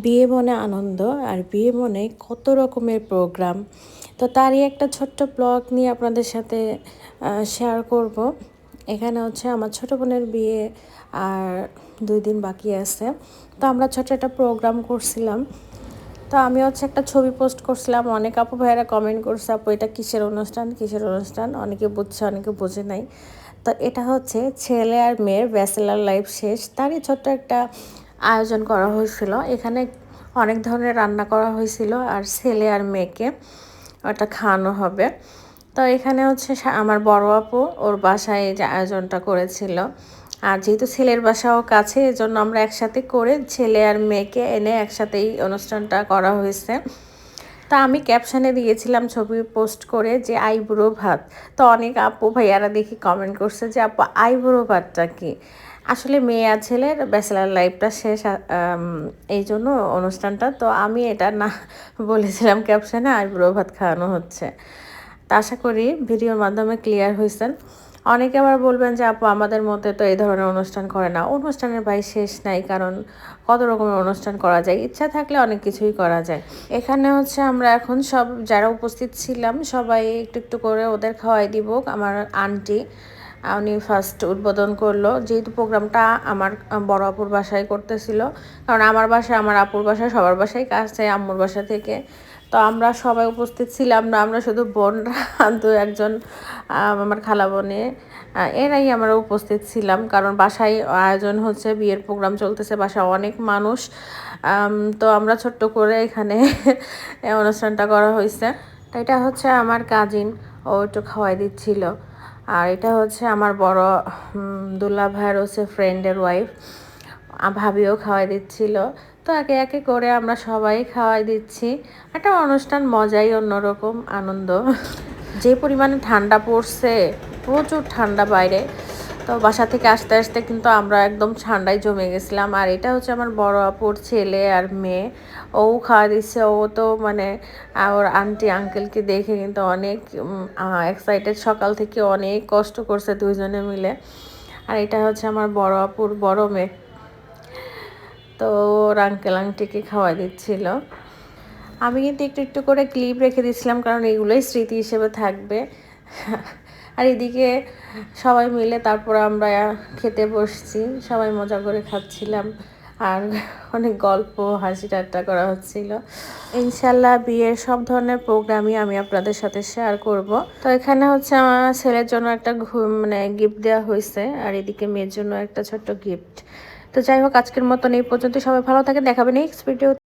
বিয়ে মনে আনন্দ আর বিয়ে মনে কত রকমের প্রোগ্রাম। তো তারই একটা ছোট্ট ব্লগ নিয়ে আপনাদের সাথে শেয়ার করব। এখানে হচ্ছে আমার ছোট বোনের বিয়ে আর 2 দিন বাকি আছে। তো আমরা ছোট একটা প্রোগ্রাম করছিলাম। তো আমি হচ্ছে একটা ছবি পোস্ট করছিলাম, অনেক আপু ভাইয়েরা কমেন্ট করছে, আপু এটা কিসের অনুষ্ঠান কিসের অনুষ্ঠান, অনেকে বুঝছে অনেকে বোঝে নাই। তো এটা হচ্ছে ছেলে আর মেয়ের ব্যাচেলার লাইফ শেষ, তারই ছোট্ট একটা আয়োজন করা হয়েছিল। এখানে অনেক ধরনের রান্না করা হয়েছিল আর ছেলে আর মেয়েকে ওটা খাওয়ানো হবে। তো এখানে হচ্ছে আমার বড় আপু ওর বাসায় এই যে আয়োজনটা করেছিল। আর যেহেতু ছেলের বাসাও কাছে, এজন্য আমরা একসাথে করে ছেলে আর মেয়েকে এনে একসাথেই অনুষ্ঠানটা করা হয়েছে। তা আমি ক্যাপশনে দিয়েছিলাম ছবি পোস্ট করে যে আইবুড়ো ভাত। তো অনেক আপু ভাইয়ারা দেখি কমেন্ট করছে যে আপু আইবুড়ো ভাতটা কি। আসলে মেয়ে আর ছেলের ব্যাচেলার লাইফটা শেষ, এই জন্য অনুষ্ঠানটা। তো আমি এটা না বলেছিলাম ক্যাপশনে আইবুড়ো ভাত খাওয়ানো হচ্ছে। তা আশা করি ভিডিওর মাধ্যমে ক্লিয়ার হয়েছেন। অনেকে আবার বলবেন যে আপু আমাদের মধ্যে তো এই ধরনের অনুষ্ঠান করে না। অনুষ্ঠানের ভাই শেষ নাই, কারণ কত রকমের অনুষ্ঠান করা যায়, ইচ্ছা থাকলে অনেক কিছুই করা যায়। এখানে হচ্ছে আমরা এখন সব যারা উপস্থিত ছিলাম সবাই একটু একটু করে ওদের খাওয়াই দিব। আমার আন্টি উনি ফার্স্ট উদ্বোধন করলো, যেহেতু প্রোগ্রামটা আমার বড় আপুর বাসায় করতেছিল, কারণ আমার বাসায় আমার আপুর বাসায় সবার বাসায় কাছে আম্মুর বাসা থেকে। তো আমরা সবাই উপস্থিত ছিলাম না, আমরা শুধু বোনরা 2-1 জন আমার খালা বোনে এরাই আমরা উপস্থিত ছিলাম, কারণ বাসায় আয়োজন হচ্ছে, বিয়ের প্রোগ্রাম চলতেছে, বাসায় অনেক মানুষ। তো আমরা ছোট্ট করে এখানে অনুষ্ঠানটা করা হয়েছে। এটা হচ্ছে আমার কাজিন, ও একটু খাওয়াই দিচ্ছিল। আর এটা হচ্ছে আমার বড় দুলা ভাইয়ের হচ্ছে ফ্রেন্ডের ওয়াইফ, ভাবিও খাওয়াই দিচ্ছিল। তো একে একে করে আমরা সবাই খাওয়াই দিচ্ছি। একটা অনুষ্ঠান মজাই অন্যরকম আনন্দ। যে পরিমাণে ঠান্ডা পড়ছে, প্রচুর ঠান্ডা বাইরে। তো বাসা থেকে আসতে আসতে কিন্তু আমরা একদম ঠান্ডায় জমে গেছিলাম। আর এটা হচ্ছে আমার বড় আপুর ছেলে আর মেয়ে, ও খাওয়া দিচ্ছে। ও তো মানে ওর আন্টি আঙ্কেলকে দেখে কিন্তু অনেক এক্সাইটেড, সকাল থেকে অনেক কষ্ট করছে 2 জনে মিলে। আর এটা হচ্ছে আমার বড় আপুর বড় মেয়ে, তো ওর আঙ্কেল আন্টিকে খাওয়াই দিচ্ছিল। আমি কিন্তু একটু একটু করে ক্লিপ রেখে দিয়েছিলাম, কারণ এগুলোই স্মৃতি হিসেবে থাকবে। আর এদিকে সবাই মিলে তারপর আমরা খেতে বসছি, সবাই মজা করে খাচ্ছিলাম আর অনেক গল্প হাসি ঠাট্টা করা হচ্ছিল। ইনশাল্লাহ বিয়ের সব ধরনের প্রোগ্রামই আমি আপনাদের সাথে শেয়ার করব। তো এখানে হচ্ছে আমার ছেলের জন্য একটা মানে গিফট দেওয়া হয়েছে, আর এদিকে মেয়ের জন্য একটা ছোট্ট গিফট। তো যাই হোক, আজকের মতন এই পর্যন্ত। সবাই ভালো থাকে, দেখাবে নেক্সট ভিডিও।